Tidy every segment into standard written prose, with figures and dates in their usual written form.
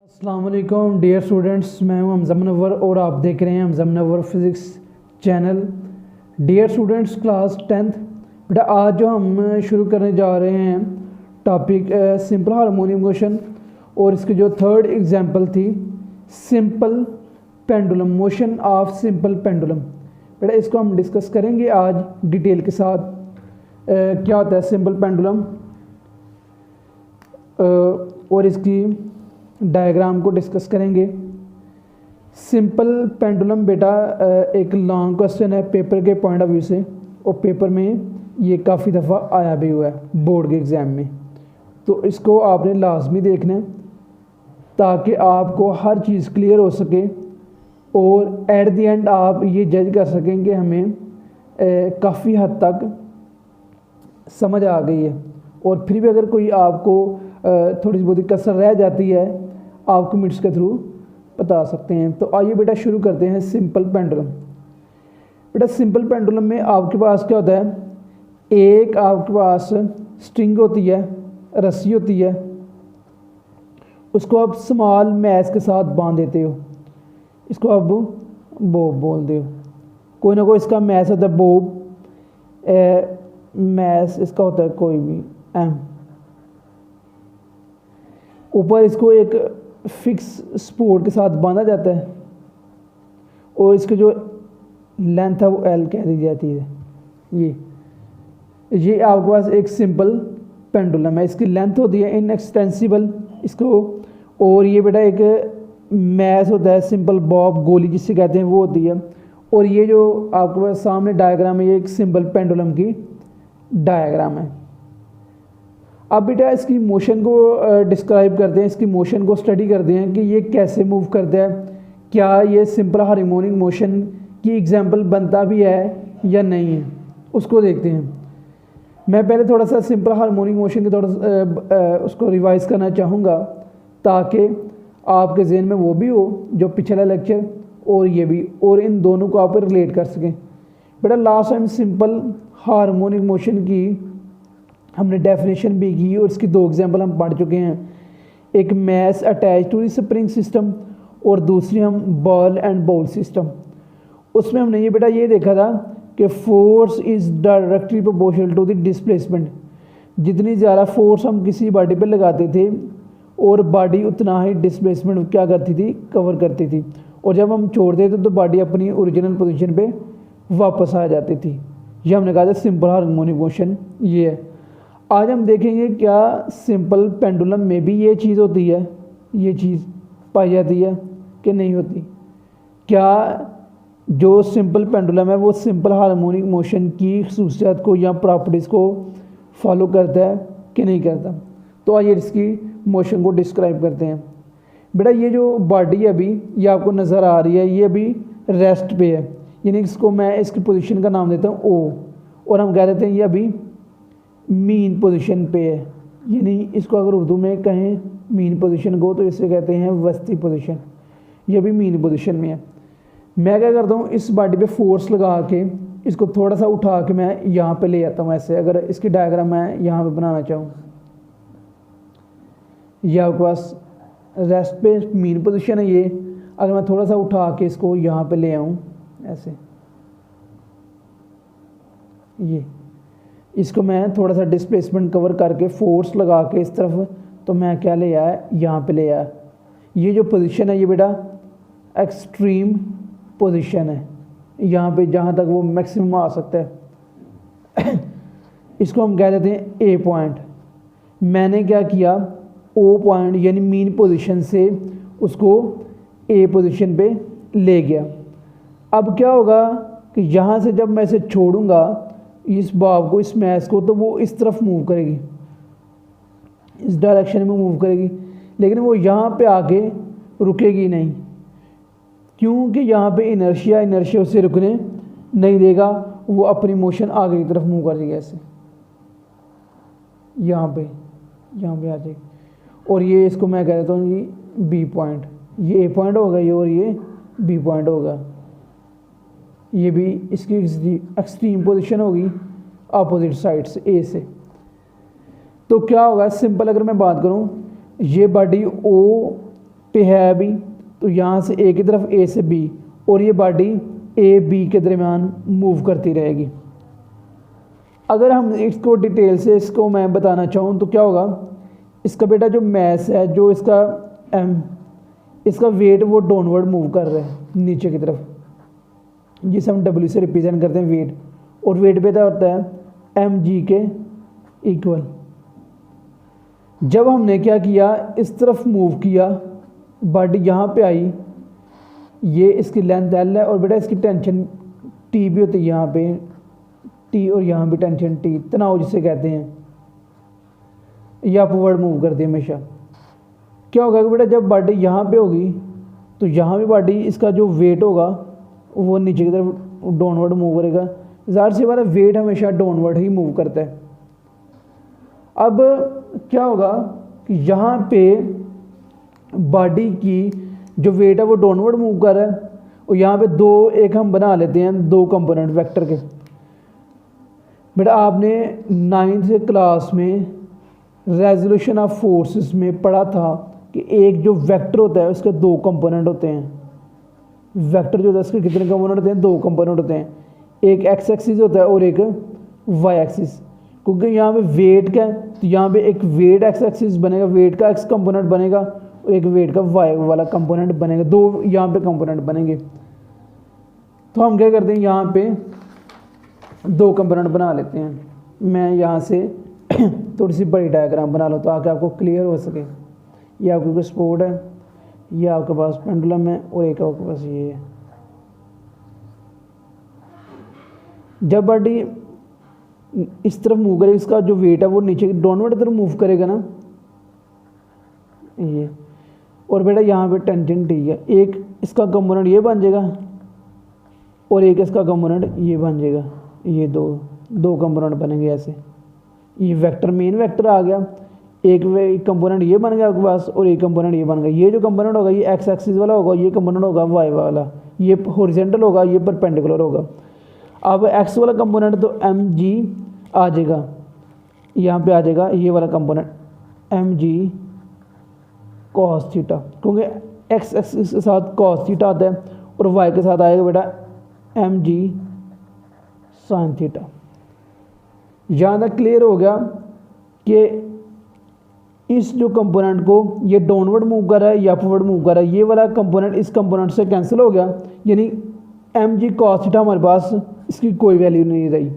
अस्सलाम वालेकुम dear students, मैं हूं हमज़ा मुनव्वर और आप देख रहे हैं Hamza Munawwar physics channel. Dear students class 10th, बेटा आज जो हम शुरू करने जा रहे हैं टॉपिक सिंपल हार्मोनिक मोशन और इसकी जो थर्ड एग्जांपल थी simple pendulum, motion of simple pendulum. बेटा इसको हम डिस्कस करेंगे आज डिटेल के साथ। क्या होता है सिंपल पेंडुलम और इसकी डायग्राम को डिस्कस करेंगे। सिंपल पेंडुलम बेटा एक लॉन्ग क्वेश्चन है पेपर के पॉइंट ऑफ व्यू से, और पेपर में ये काफ़ी दफ़ा आया भी हुआ है बोर्ड के एग्ज़ाम में, तो इसको आपने लाजमी देखना है ताकि आपको हर चीज़ क्लियर हो सके और एट द एंड आप ये जज कर सकें कि हमें काफ़ी हद तक समझ आ गई है। और फिर भी अगर कोई आपको थोड़ी बहुत कसर रह जाती है आप कमेंट्स के थ्रू बता सकते हैं। तो आइए बेटा शुरू करते हैं सिंपल पेंडुलम। बेटा सिंपल पेंडुलम में आपके पास क्या होता है, एक आपके पास स्ट्रिंग होती है, रस्सी होती है, उसको आप स्मॉल मैश के साथ बांध देते हो, इसको आप बोब बोलते हो। कोई ना कोई इसका मैश होता है बोब, मैश इसका होता है कोई भी एम। ऊपर इसको एक फिक्स सपोर्ट के साथ बांधा जाता है और इसकी जो लेंथ है वो एल कह दी जाती है। ये आपके पास एक सिंपल पेंडुलम है, इसकी लेंथ होती है इनएक्सटेंसिबल इसको, और ये बेटा एक मैश होता है सिंपल बॉब, गोली जिससे कहते हैं वो होती है। और ये जो आपके पास सामने डायग्राम है ये एक सिंपल पेंडुलम की डायग्राम है। अब बेटा इसकी मोशन को डिस्क्राइब करते हैं, इसकी मोशन को स्टडी करते हैं कि ये कैसे मूव करता है, क्या ये सिंपल हार्मोनिक मोशन की एग्जांपल बनता भी है या नहीं है, उसको देखते हैं। मैं पहले थोड़ा सा सिंपल हार्मोनिक मोशन के थोड़ा उसको रिवाइज करना चाहूँगा ताकि आपके जहन में वो भी हो जो पिछला लेक्चर और ये भी, और इन दोनों को आप रिलेट कर सकें। बेटा last time simple harmonic motion की हमने डेफिनेशन भी की और इसकी दो एग्जांपल हम पढ़ चुके हैं, एक mass attach to the spring system और दूसरी हम बॉल एंड बाउल सिस्टम। उसमें हमने ये बेटा ये देखा था कि force is directly proportional to the displacement. जितनी ज़्यादा फोर्स हम किसी बॉडी पे लगाते थे और बॉडी उतना ही डिस्प्लेसमेंट क्या करती थी, कवर करती थी, और जब हम छोड़ते थे तो बॉडी अपनी ओरिजिनल पोजीशन पे वापस आ जाती थी। ये हमने कहा था सिंपल हार्मोनिक मोशन ये है। आज हम देखेंगे क्या सिंपल पेंडुलम में भी ये चीज़ होती है, ये चीज़ पाई जाती है कि नहीं होती, क्या जो सिंपल पेंडुलम है वो सिंपल हार्मोनिक मोशन की खसूसियात को या प्रॉपर्टीज़ को फॉलो करता है कि नहीं करता। तो आइए इसकी मोशन को डिस्क्राइब करते हैं। बेटा ये जो बॉडी है अभी ये आपको नज़र आ रही है, ये अभी रेस्ट पे है, यानी इसको मैं इसकी पोजीशन का नाम देता हूँ ओ, और हम कह देते हैं ये अभी मीन पोजीशन पे है, यानी इसको अगर उर्दू में कहें मीन पोजीशन को तो इसे कहते हैं वस्ती पोजीशन। ये भी मीन पोजीशन में है। मैं क्या करता हूँ इस बॉडी पे फोर्स लगा के इसको थोड़ा सा उठा के मैं यहाँ पे ले आता हूँ ऐसे। अगर इसकी डायग्राम मैं यहाँ पे बनाना चाहूँ, ये आपके पास रेस्ट पे मीन पोजीशन है ये, अगर मैं थोड़ा सा उठा के इसको यहाँ पे ले आऊँ ऐसे, ये इसको मैं थोड़ा सा डिस्प्लेसमेंट कवर करके फोर्स लगा के इस तरफ, तो मैं क्या ले आया यहाँ पे ले आया। ये जो पोजीशन है ये बेटा एक्सट्रीम पोजीशन है, यहाँ पे जहाँ तक वो मैक्सिमम आ सकता है। इसको हम कह देते हैं ए पॉइंट। मैंने क्या किया, ओ पॉइंट यानी मीन पोजीशन से उसको ए पोजीशन पे ले गया। अब क्या होगा कि यहाँ से जब मैं इसे छोड़ूंगा इस बॉब को, इस मैश को, तो वो इस तरफ मूव करेगी, इस डायरेक्शन में मूव करेगी, लेकिन वो यहाँ पे आके रुकेगी नहीं, क्योंकि यहाँ पे इनर्शिया उसे रुकने नहीं देगा, वो अपनी मोशन आगे की तरफ मूव करेगी ऐसे, यहाँ पे आ जाएगी। और ये इसको मैं कह देता हूँ ये बी पॉइंट, ये ए पॉइंट होगा ये, और ये बी पॉइंट होगा। ये भी इसकी एक्सट्रीम पोजीशन होगी अपोजिट साइड से ए से। तो क्या होगा सिंपल अगर मैं बात करूं, ये बॉडी ओ पे है अभी, तो यहाँ से ए की तरफ, ए से बी, और ये बॉडी ए बी के दरमियान मूव करती रहेगी। अगर हम इसको डिटेल से इसको मैं बताना चाहूँ तो क्या होगा, इसका बेटा जो मैस है, जो इसका एम, इसका वेट वो डाउनवर्ड मूव कर रहा है नीचे की तरफ, जिसे हम डब्ल्यू से रिप्रेजेंट करते हैं वेट, और वेट पे क्या होता है एम जी के इक्वल। जब हमने क्या किया, इस तरफ मूव किया, बॉडी यहाँ पे आई, ये इसकी लेंथ एल है, और बेटा इसकी टेंशन टी भी होती है यहाँ पे, टी, और यहाँ भी टेंशन टी, तनाव जिसे कहते हैं, ये अपवर्ड मूव करती है हमेशा। क्या होगा कि बेटा जब बॉडी यहाँ पे होगी तो यहाँ भी बॉडी, इसका जो वेट होगा वो नीचे की तरफ डाउनवर्ड मूव करेगा। ज़ाहिर सी बात है वेट हमेशा डाउनवर्ड ही मूव करता है। अब क्या होगा कि यहाँ पे बॉडी की जो वेट है वो डाउनवर्ड मूव कर रहा है, और यहाँ पे दो, एक हम बना लेते हैं दो कंपोनेंट वेक्टर के। बेटा आपने 9th क्लास में रेजोल्यूशन ऑफ फोर्सेस में पढ़ा था कि एक जो वेक्टर होता है उसके दो कंपोनेंट होते हैं। वेक्टर जो होता है उसके कितने कंपोनेंट होते हैं, दो कंपोनेंट होते हैं, एक एक्स एक्सिस होता है और एक वाई एक्सिस। क्योंकि यहाँ पे वेट का, तो यहाँ पे एक वेट एक्स एक्सिस बनेगा, वेट का एक्स कंपोनेंट बनेगा, और एक वेट का वाई वाला कंपोनेंट बनेगा, दो यहाँ पे कंपोनेंट बनेंगे। तो हम क्या करते हैं, यहाँ पे दो कंपोनेंट बना लेते हैं। मैं यहाँ से थोड़ी सी बड़ी डायग्राम बना लो ताकि आपको क्लियर हो सके। ये आपके पास स्पोर्ट है, ये आपके पास पेंडुलम है, और एक आपके पास ये है। जब बॉडी इस तरफ मूव करेगी, इसका जो वेट है वो नीचे डाउनवर्ड तरफ मूव करेगा ना, ये, और बेटा यहाँ पे टेंजेंट टी है, एक इसका कंपोनेंट ये बन जाएगा और एक इसका कंपोनेंट ये बन जाएगा। ये दो कंपोनेंट बनेंगे ऐसे। ये वेक्टर, मेन वेक्टर आ गया, एक कंपोनेंट ये बन गया आपके पास, और एक कंपोनेंट ये बन गया। ये जो कंपोनेंट होगा ये एक्स एक्सिस वाला होगा, ये कंपोनेंट होगा वाई वाला, ये हॉरिजॉन्टल होगा, ये परपेंडिकुलर होगा। अब एक्स वाला कंपोनेंट तो एम जी आ जाएगा, यहाँ पे आ जाएगा ये वाला component M G cos theta, क्योंकि एक्स एक्सिस के साथ कॉस थीटा आता है, और वाई के साथ आएगा बेटा एम जी साइन थीटा। यहाँ तक क्लियर हो गया कि इस जो कंपोनेंट को ये डाउनवर्ड मूव कर रहा है या अपवर्ड मूव कर रहा है, ये वाला कंपोनेंट इस कंपोनेंट से कैंसिल हो गया, यानी एम जी कॉस थीटा हमारे पास इसकी कोई वैल्यू नहीं रही।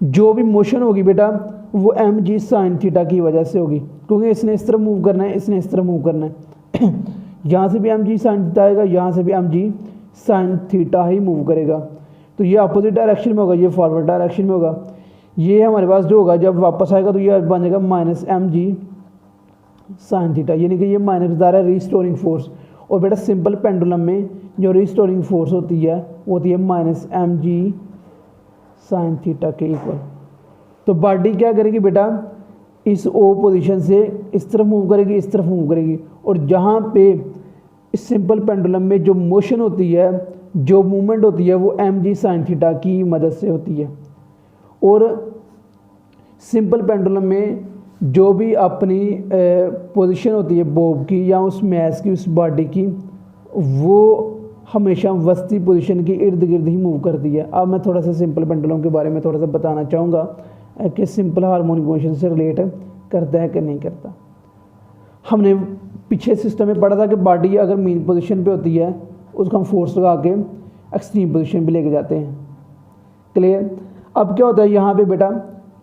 जो भी मोशन होगी बेटा वो एम जी साइन थीटा की वजह से होगी, क्योंकि इसने इस तरफ मूव करना है, इसने इस तरफ मूव करना है। यहाँ से भी एम जी साइन थीटा आएगा, यहाँ से भी एम जी साइन थीटा ही मूव करेगा। तो ये अपोजिट डायरेक्शन में होगा, ये फॉरवर्ड डायरेक्शन में होगा। ये हमारे पास जो होगा जब वापस आएगा तो ये बन जाएगा minus M G sine theta, यानी कि ये माइनस बता रहा है रिस्टोरिंग फोर्स। और बेटा सिंपल पेंडुलम में जो रिस्टोरिंग फोर्स होती है वो होती है minus M G sine theta के इक्वल। तो बॉडी क्या करेगी बेटा, इस ओ पोजीशन से इस तरफ मूव करेगी, इस तरफ मूव करेगी, और जहाँ पे इस सिंपल पेंडुलम में जो मोशन होती है, जो मूवमेंट होती है, वो एम जी साइन थीटा की मदद से होती है। और सिंपल पेंडुलम में जो भी अपनी पोजीशन होती है बॉब की या उस मैस की, उस बॉडी की, वो हमेशा वस्ती पोजीशन के इर्द गिर्द ही मूव करती है। अब मैं थोड़ा सा सिंपल पेंडुलम के बारे में थोड़ा सा बताना चाहूँगा कि सिंपल हार्मोनिक मोशन से रिलेट करता है कि नहीं करता। हमने पीछे सिस्टम में पढ़ा था कि बॉडी अगर मेन पोजीशन पे होती है उसको हम फोर्स लगा के एक्सट्रीम पोजीशन पे लेके जाते हैं। क्लियर। अब क्या होता है यहाँ पे बेटा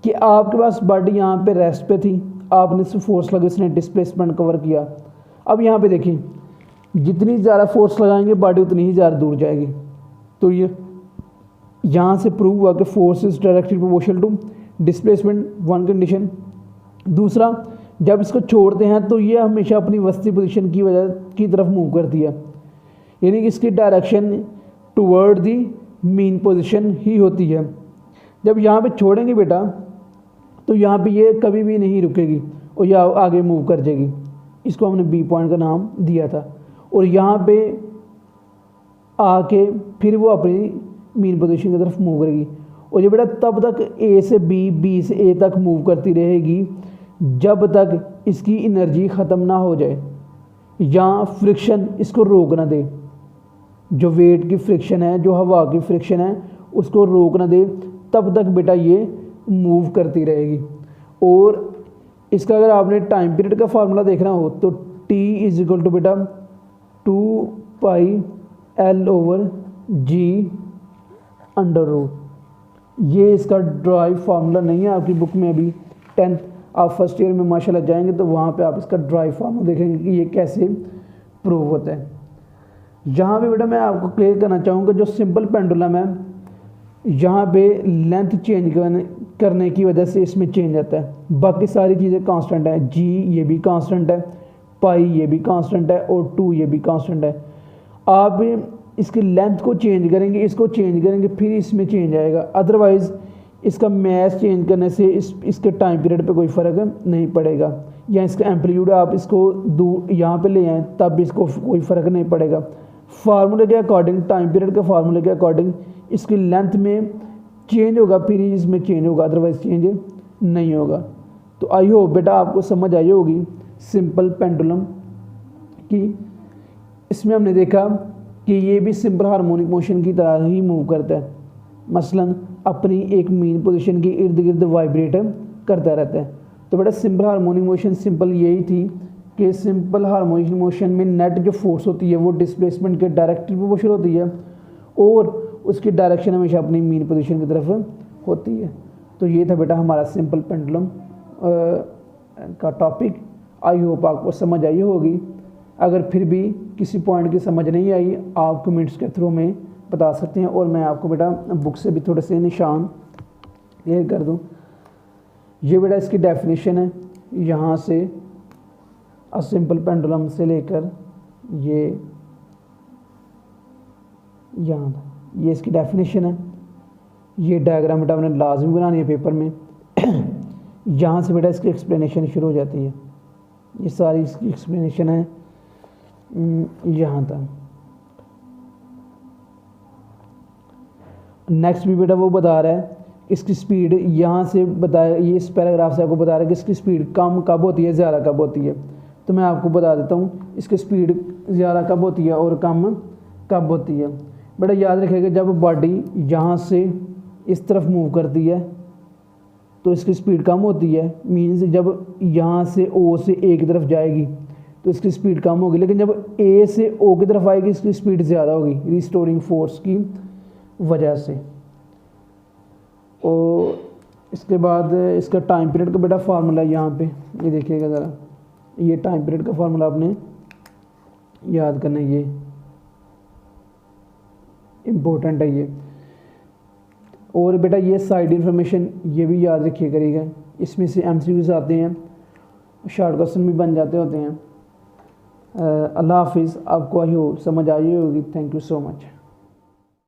कि आपके पास बॉडी यहाँ पे रेस्ट पे थी, आपने सिर्फ फोर्स लगा, उसने डिस्प्लेसमेंट कवर किया। अब यहाँ पे देखिए जितनी ज़्यादा फोर्स लगाएंगे बॉडी उतनी ही ज़्यादा दूर जाएगी। तो ये यहाँ से प्रूव हुआ कि force is directly proportional to displacement, one condition. दूसरा, जब इसको छोड़ते हैं तो ये हमेशा अपनी वस्ती पोजीशन की वजह की तरफ मूव करती है, यानी कि इसकी direction toward the mean position ही होती है। जब यहाँ पे छोड़ेंगे बेटा तो यहाँ पे ये कभी भी नहीं रुकेगी और ये आगे मूव कर जाएगी। इसको हमने बी पॉइंट का नाम दिया था। और यहाँ पे आके फिर वो अपनी मीन पोजीशन की तरफ मूव करेगी। और ये बेटा तब तक ए से बी, बी से ए तक मूव करती रहेगी जब तक इसकी एनर्जी ख़त्म ना हो जाए। या फ्रिक्शन इसको रोक ना दे, जो वेट की फ्रिक्शन है, जो हवा की फ्रिक्शन है उसको रोक ना दे, तब तक बेटा ये मूव करती रहेगी। और इसका अगर आपने टाइम पीरियड का फार्मूला देखना हो तो T इज इक्वल टू बेटा 2πL/G अंडर रूट। ये इसका ड्राइव फार्मूला नहीं है आपकी बुक में, अभी 10th आप फर्स्ट ईयर में माशाल्लाह जाएंगे तो वहाँ पे आप इसका ड्राइव फार्मूला देखेंगे कि ये कैसे प्रूव होता है। यहाँ पे बेटा मैं आपको क्लियर करना चाहूँगा, जो सिंपल पेंडुलम है यहाँ पे लेंथ चेंज करने की वजह से इसमें चेंज आता है, बाकी सारी चीज़ें कांस्टेंट है। G ये भी कांस्टेंट है, पाई ये भी कांस्टेंट है और 2 ये भी कांस्टेंट है। आप इसकी लेंथ को चेंज करेंगे, इसको चेंज करेंगे, फिर इसमें चेंज आएगा। अदरवाइज़ इसका मैथ चेंज करने से इसके टाइम पीरियड पे कोई फ़र्क नहीं पड़ेगा, या इसका एम्पलीट्यूड आप इसको यहाँ पे ले आएँ तब इसको कोई फ़र्क नहीं पड़ेगा। फार्मूले के अकॉर्डिंग, टाइम पीरियड के फार्मूले के अकॉर्डिंग इसकी लेंथ में चेंज होगा, फिर इसमें चेंज होगा, अदरवाइज चेंज नहीं होगा। तो आई होप बेटा आपको समझ आई होगी सिंपल पेंडुलम की। इसमें हमने देखा कि ये भी सिंपल हार्मोनिक मोशन की तरह ही मूव करता है, मसलन अपनी एक मीन पोजीशन के इर्द गिर्द वाइब्रेट करता रहता है। तो बेटा सिंपल हार्मोनिक मोशन सिंपल यही थी कि सिंपल हार्मोनिक मोशन में नेट जो फोर्स होती है वो डिस्प्लेसमेंट के डायरेक्टली प्रोपोर्शनल होती है और उसकी डायरेक्शन हमेशा अपनी मीन पोजीशन की तरफ होती है। तो ये था बेटा हमारा सिंपल पेंडुलम का टॉपिक। आई होप आपको समझ आई होगी। अगर फिर भी किसी पॉइंट की समझ नहीं आई आप कमेंट्स के थ्रू में बता सकते हैं और मैं आपको बेटा बुक से भी थोड़े से निशान क्लियर कर दूं। ये बेटा इसकी डेफिनेशन है, यहाँ से अ सिंपल पेंडुलम से लेकर ये यहाँ तक, ये इसकी डेफिनेशन है। ये डायग्राम बेटा आपने लाजमी बनानी है पेपर में। यहाँ से बेटा इसकी एक्सप्लेनेशन शुरू हो जाती है, ये सारी इसकी एक्सप्लेनेशन है यहाँ तक। नेक्स्ट भी बेटा वो बता रहा है इसकी स्पीड, यहाँ से बताया, ये इस पैराग्राफ से आपको बता रहा है कि इसकी स्पीड कम कब होती है, ज़्यादा कब होती है। तो मैं आपको बता देता हूँ इसकी स्पीड ज़्यादा कब होती है और कम कब होती है। बेटा याद रखिएगा जब बॉडी यहाँ से इस तरफ मूव करती है तो इसकी स्पीड कम होती है, मीन्स जब यहाँ से O से A की तरफ जाएगी तो इसकी स्पीड कम होगी, लेकिन जब A से O की तरफ आएगी इसकी स्पीड ज़्यादा होगी रिस्टोरिंग फोर्स की वजह से। और इसके बाद इसका टाइम पीरियड का बेटा फार्मूला यहाँ पे ये देखिएगा ज़रा, ये टाइम पीरियड का फार्मूला आपने याद करना है, ये इम्पोर्टेंट है ये। और बेटा ये साइड इन्फॉर्मेशन ये भी याद रखिए करिएगा, इसमें से MCQs आते हैं, शॉर्ट क्वेश्चन भी बन जाते होते हैं। अल्लाह हाफिज़। आपको आई हो समझ आई होगी। Thank you so much.